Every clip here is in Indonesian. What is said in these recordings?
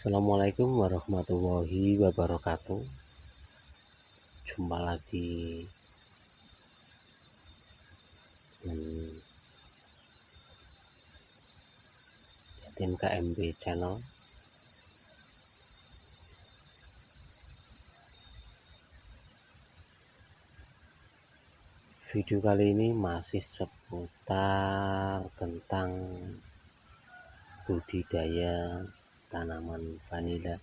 Assalamualaikum warahmatullahi wabarakatuh. Jumpa lagi dengan Jatin KMB Channel. Video kali ini masih seputar tentang budidaya tanaman vanila.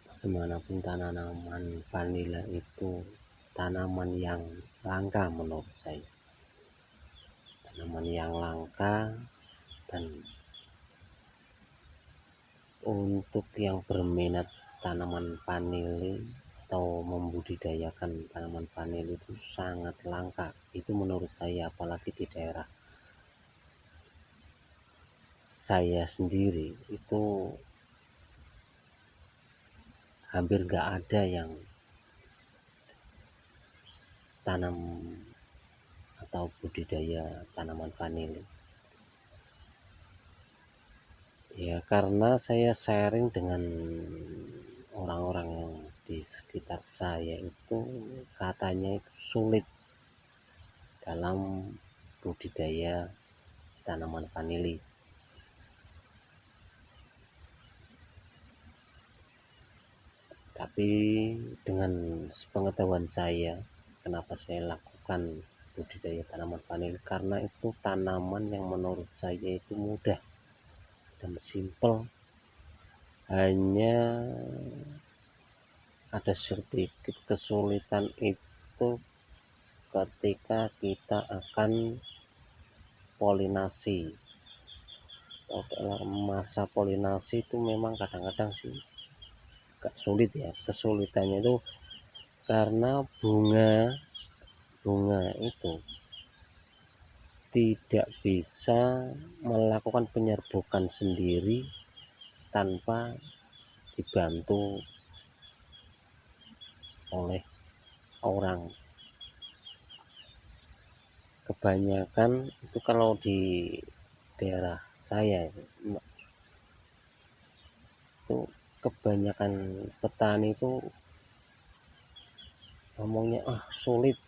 Bagaimanapun tanaman vanila itu tanaman yang langka menurut saya. Tanaman yang langka, dan untuk yang berminat tanaman vanili atau membudidayakan tanaman vanili itu sangat langka. Itu menurut saya, apalagi di daerah saya sendiri itu hampir nggak ada yang tanam atau budidaya tanaman vanili. Ya, karena saya sharing dengan orang-orang yang di sekitar saya itu katanya itu sulit dalam budidaya tanaman vanili. Tapi dengan pengetahuan saya, kenapa saya lakukan budidaya tanaman vanili, karena itu tanaman yang menurut saya itu mudah dan simple. Hanya ada sedikit kesulitan itu ketika kita akan polinasi. Masa polinasi itu memang kadang-kadang sih agak sulit ya. Kesulitannya itu karena bunga itu tidak bisa melakukan penyerbukan sendiri tanpa dibantu oleh orang. Kebanyakan itu kalau di daerah saya itu kebanyakan petani itu ngomongnya sulit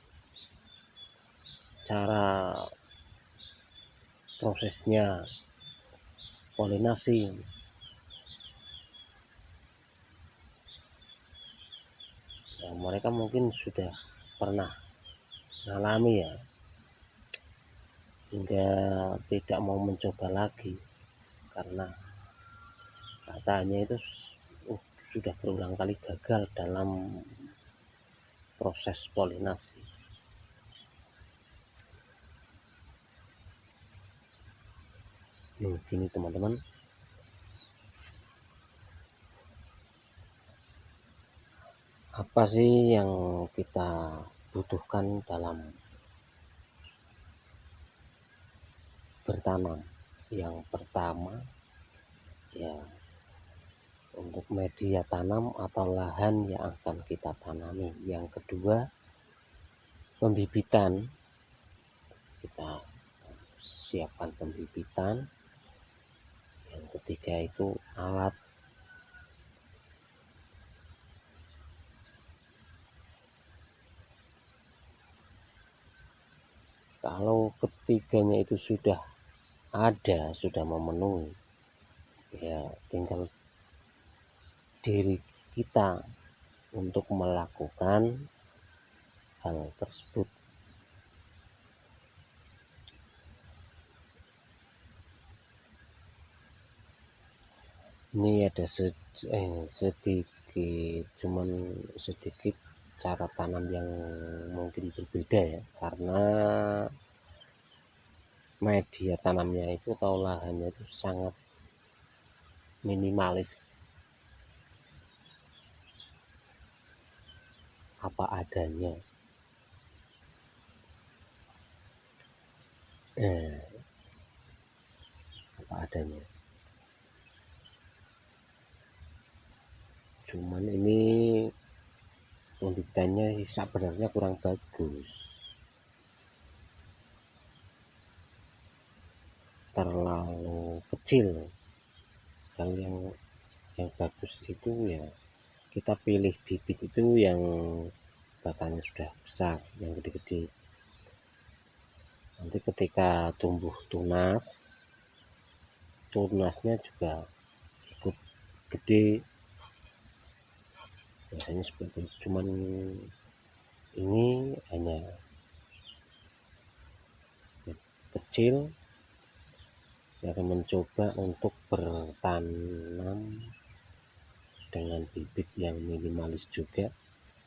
cara prosesnya polinasi. Ya, mereka mungkin sudah pernah mengalami ya, hingga tidak mau mencoba lagi karena katanya itu sudah berulang kali gagal dalam proses polinasi. Gini teman-teman, apa sih yang kita butuhkan dalam bertanam? Yang pertama ya, untuk media tanam atau lahan yang akan kita tanami. Yang kedua, pembibitan. Kita siapkan pembibitan. Yang ketiga itu alat. Kalau ketiganya itu sudah ada, sudah memenuhi, ya tinggal diri kita untuk melakukan hal tersebut. Ini ada sedikit cara tanam yang mungkin berbeda ya, karena media tanamnya itu atau lahannya itu sangat minimalis, apa adanya. Apa adanya. Cuman ini pembibitannya sebenarnya kurang bagus. terlalu kecil. Kalau yang bagus itu ya kita pilih bibit itu yang batangnya sudah besar, yang gede-gede. Nanti ketika tumbuh tunasnya juga ikut gede, biasanya seperti itu. Cuman ini hanya kecil. Saya akan mencoba untuk bertanam dengan bibit yang minimalis juga,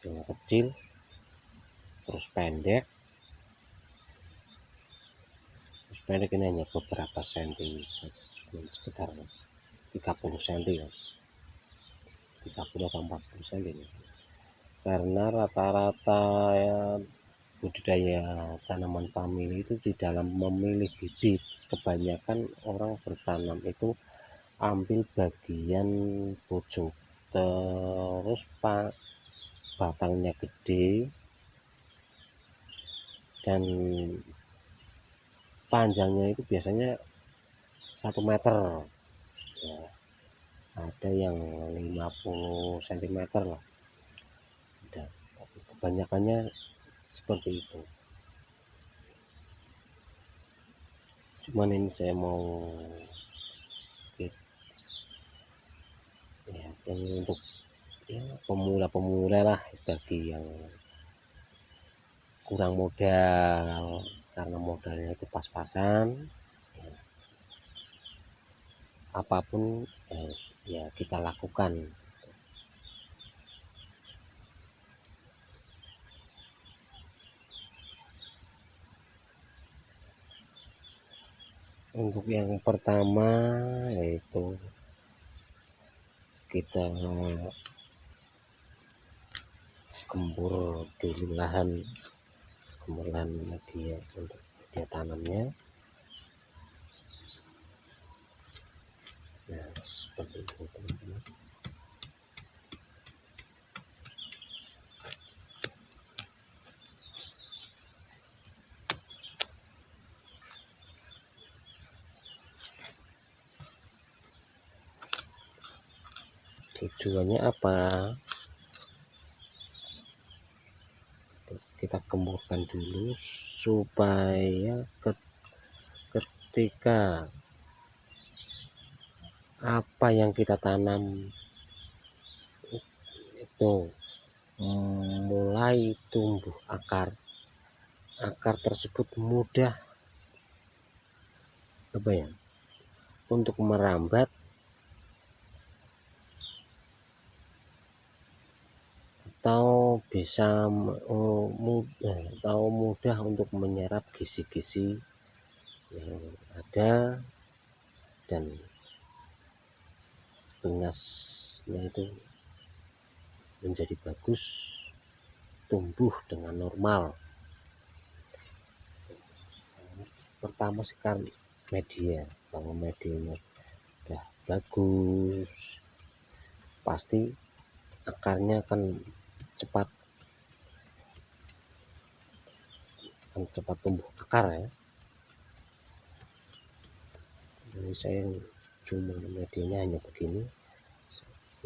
yang kecil terus pendek. Ini hanya beberapa senti, sekitar 30 cm ya, 30 atau 40 cm, karena rata-rata ya, budidaya tanaman famili itu di dalam memilih bibit, kebanyakan orang bertanam itu ambil bagian pojok, terus batangnya gede dan panjangnya itu biasanya 1 meter ya, ada yang 50 cm lah, dan kebanyakannya seperti itu. Cuman ini saya mau ya untuk ya pemula-pemula lah, bagi yang kurang modal, karena modalnya itu pas-pasan ya, apapun ya kita lakukan. Untuk yang pertama yaitu kita gembur dulu lahan media untuk media tanamnya. Nah, seperti itu teman-teman. Tujuannya apa? Kita gemburkan dulu supaya ketika apa yang kita tanam itu mulai tumbuh akar tersebut mudah untuk merambat atau bisa mudah untuk menyerap gizi-gizi yang ada, dan tunasnya itu menjadi bagus, tumbuh dengan normal. Pertama sekali media, kalau medianya sudah bagus, pasti akarnya akan cepat tumbuh akar ya. Jadi saya cuma medianya hanya begini,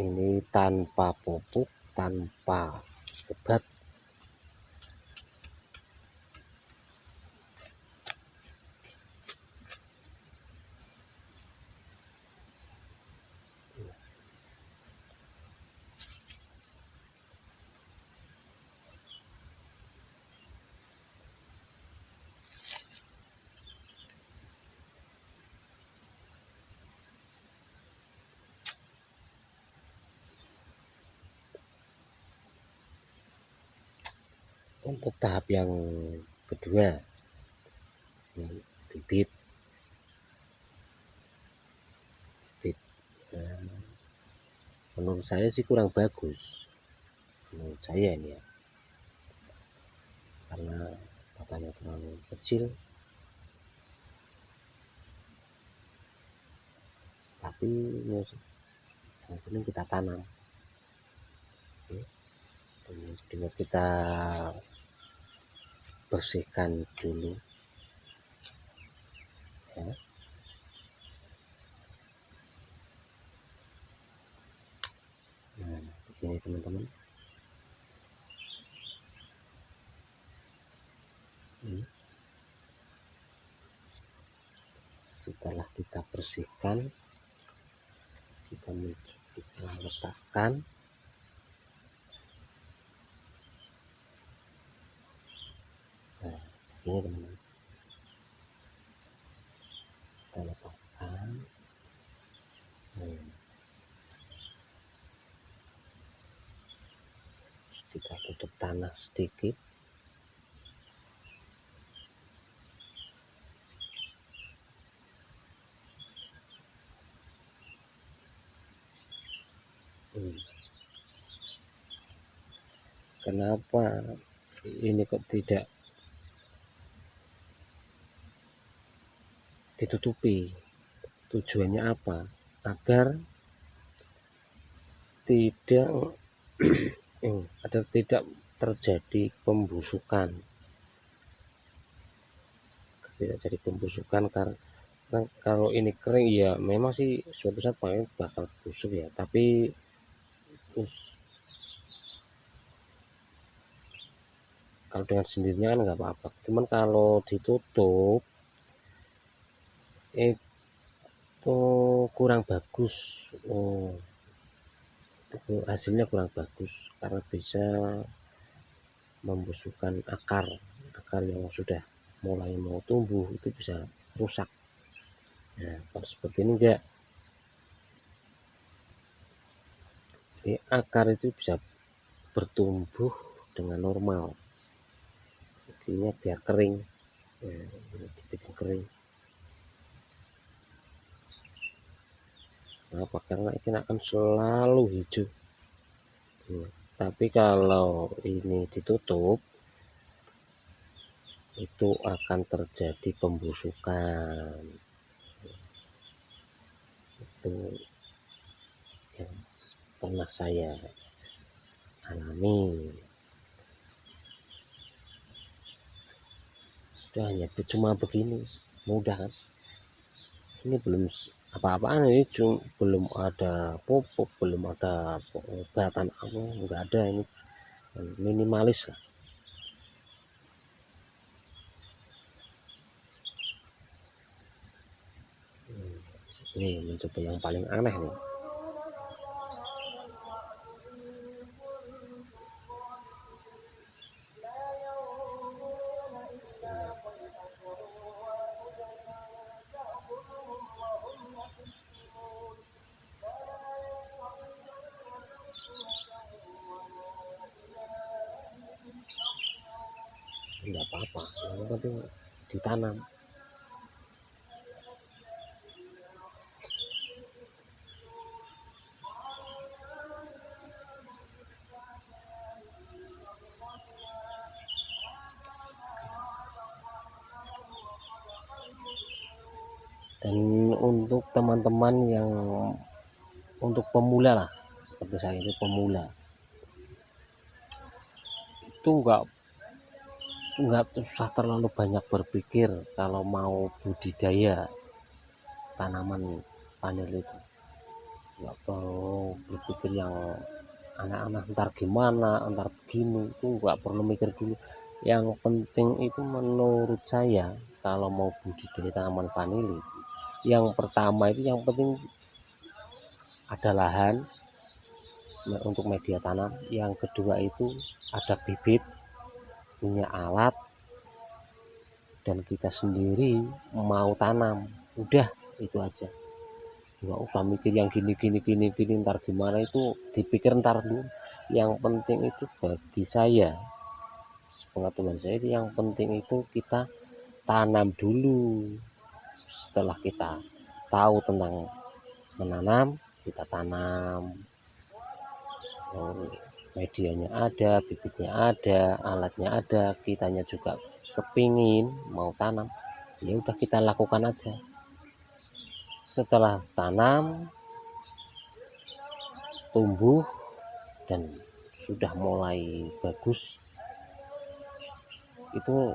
ini tanpa pupuk, tanpa obat. Untuk tahap yang kedua, bibit. Menurut saya sih kurang bagus, menurut saya ini ya, karena batangnya terlalu kecil, tapi yang penting kita tanam. Dengan kita bersihkan dulu ya, ini teman-teman. Setelah kita bersihkan, kita letakkan. Nah, ini teman-teman, kita letakkan. Kita tutup tanah sedikit. Kenapa ini kok tidak ditutupi? Tujuannya apa? Agar tidak terjadi pembusukan. Tidak jadi pembusukan karena kalau ini kering ya memang sih suatu saat bakal busuk ya, tapi kalau dengan sendirinya kan nggak apa-apa. Cuman kalau ditutup itu kurang bagus. Hasilnya kurang bagus karena bisa membusukkan akar yang sudah mulai mau tumbuh, itu bisa rusak. Nah, kalau seperti ini enggak, jadi akar itu bisa bertumbuh dengan normal. Ini biar kering, dibikin kering. Kenapa? Karena ini akan selalu hijau. Tapi kalau ini ditutup, itu akan terjadi pembusukan. Itu yang pernah saya alami. Itu hanya cuma begini, mudah kan? Ini belum apa-apaan, ini belum ada pupuk, belum ada pengobatan, nggak ada, ini minimalis lah. Ini mencoba yang paling aneh nih. Enggak apa-apa, yang penting ditanam. Dan untuk teman-teman yang untuk pemula lah, seperti saya itu pemula, itu enggak usah terlalu banyak berpikir kalau mau budidaya tanaman panel itu. Enggak perlu berpikir yang anak-anak ntar gimana, ntar begini, itu enggak perlu mikir dulu. Yang penting itu menurut saya kalau mau budidaya tanaman vanili, yang pertama itu yang penting ada lahan untuk media tanam. Yang kedua itu ada bibit, punya alat, dan kita sendiri mau tanam. Udah, itu aja. Nggak usah mikir yang gini ntar gimana, itu dipikir ntar dulu. Yang penting itu bagi saya, pengetahuan saya, yang penting itu kita tanam dulu. Setelah kita tahu tentang menanam, kita tanam. Medianya ada, bibitnya ada, alatnya ada, kitanya juga kepingin mau tanam, ya udah kita lakukan aja. Setelah tanam, tumbuh dan sudah mulai bagus, itu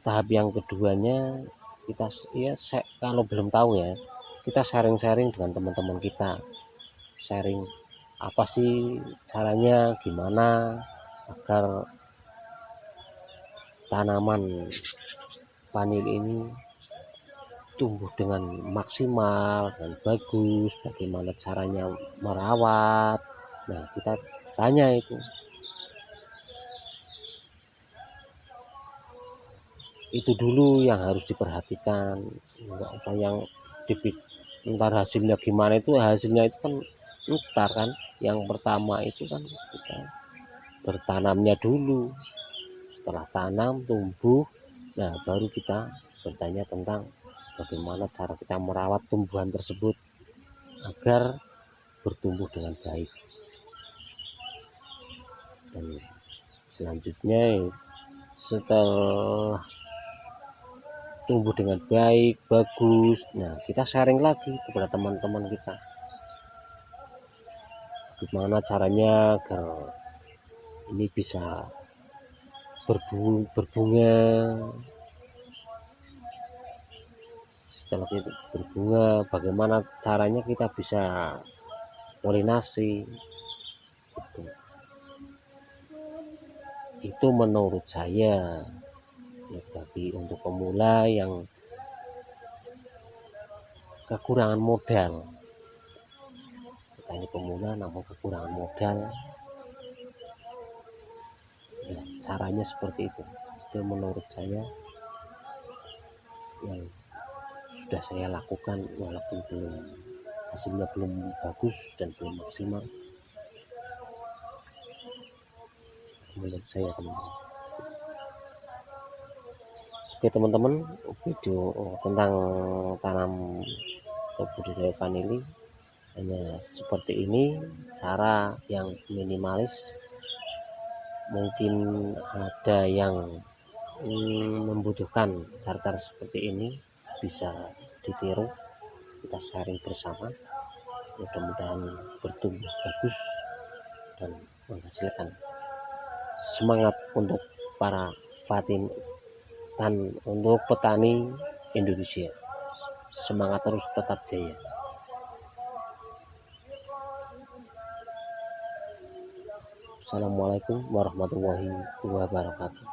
tahap yang keduanya kita kalau belum tahu ya, kita sharing-sharing dengan teman-teman kita, sharing apa sih caranya, gimana agar tanaman vanili ini tumbuh dengan maksimal dan bagus, bagaimana caranya merawat. Nah, kita tanya itu dulu yang harus diperhatikan. Enggak apa yang ntar hasilnya gimana, itu hasilnya itu kan ntar kan. Yang pertama itu kan kita bertanamnya dulu, setelah tanam tumbuh, nah baru kita bertanya tentang bagaimana cara kita merawat tumbuhan tersebut agar bertumbuh dengan baik. Dan selanjutnya setelah tumbuh dengan baik, bagus, nah kita sharing lagi kepada teman-teman kita gimana caranya agar ini bisa berbunga. Setelah itu berbunga, bagaimana caranya kita bisa polinasi gitu. Itu menurut saya ya, bagi untuk pemula yang kekurangan modal, kita ini pemula namun kekurangan modal ya, caranya seperti itu menurut saya yang sudah saya lakukan, walaupun hasilnya belum bagus dan belum maksimal menurut saya, teman-teman. Oke teman-teman, video tentang tanam atau budidaya vanili hanya seperti ini, cara yang minimalis. Mungkin ada yang membutuhkan cara-cara seperti ini, bisa ditiru, kita sharing bersama, mudah-mudahan bertumbuh bagus dan menghasilkan. Semangat untuk para fatin dan untuk petani Indonesia, semangat terus, tetap jaya. Assalamualaikum warahmatullahi wabarakatuh.